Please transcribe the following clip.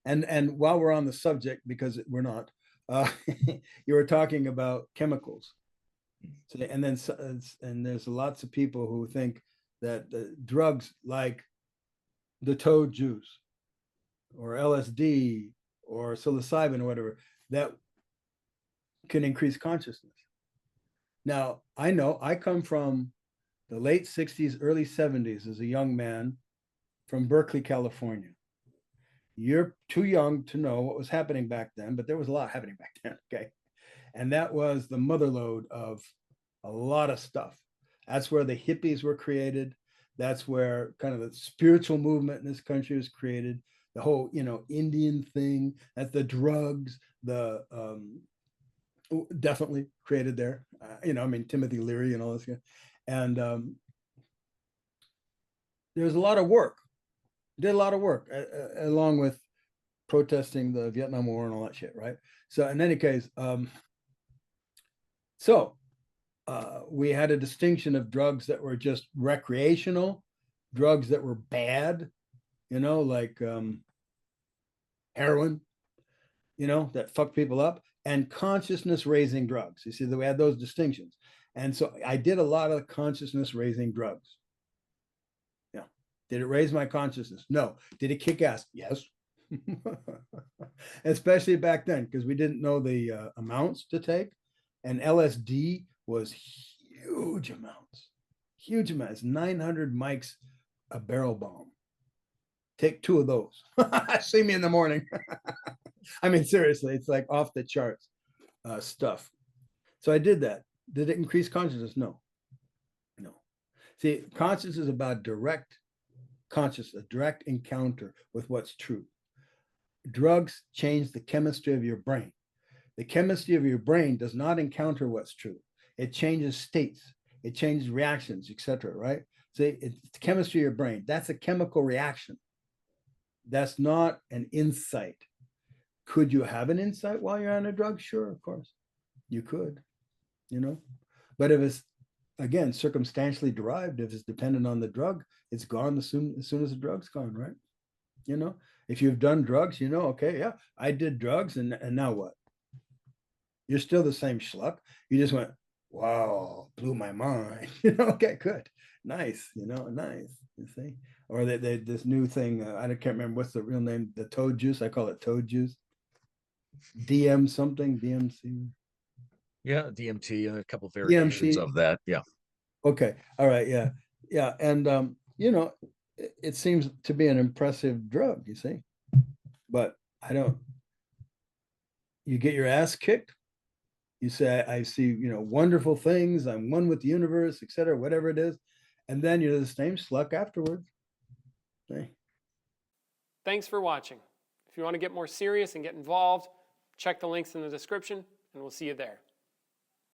And while we're on the subject, because we're not, you were talking about chemicals. So, and there's lots of people who think that the drugs like the toad juice or LSD or psilocybin or whatever, that can increase consciousness. Now, I know I come from the late 60s, early 70s as a young man from Berkeley, California. You're too young to know what was happening back then, but there was a lot happening back then, okay? And that was the motherlode of a lot of stuff. That's where the hippies were created. That's where kind of the spiritual movement in this country was created. The whole, Indian thing, that the drugs, the definitely created there. Timothy Leary and all this. And there's a lot of work. Did a lot of work along with protesting the Vietnam War and all that shit, right? So in any case, we had a distinction of drugs that were just recreational, drugs that were bad, like heroin, that fuck people up, and consciousness raising drugs. You see that we had those distinctions. And so I did a lot of consciousness raising drugs. Yeah. Did it raise my consciousness? No. Did it kick ass? Yes. Especially back then, because we didn't know the amounts to take. And LSD was huge amounts, 900 mics a barrel bomb. Take 2 of those. See me in the morning. I mean, seriously, it's like off the charts stuff. So I did that. Did it increase consciousness? No. See, consciousness is about direct consciousness, direct encounter with what's true. Drugs change the chemistry of your brain. The chemistry of your brain does not encounter what's true. It changes states, it changes reactions, etc. Right? So it's the chemistry of your brain. That's a chemical reaction. That's not an insight. Could you have an insight while you're on a drug? Sure, of course. You could, But if it's, again, circumstantially derived, if it's dependent on the drug, it's gone as soon as the drug's gone, right? If you've done drugs, okay, yeah, I did drugs, and now what? You're still the same schluck. You just went, wow, blew my mind. Okay, good. Nice, nice. You see? Or this new thing, I can't remember what's the real name, the toad juice. I call it toad juice. DM something, DMC. Yeah, DMT and a couple variations of that. Yeah. Okay. All right. Yeah. Yeah. And, it seems to be an impressive drug, you see. But you get your ass kicked. You say, I see, wonderful things. I'm one with the universe, etc., whatever it is. And then you're the same schluck afterwards. Okay. Thanks for watching. If you want to get more serious and get involved, check the links in the description, and we'll see you there.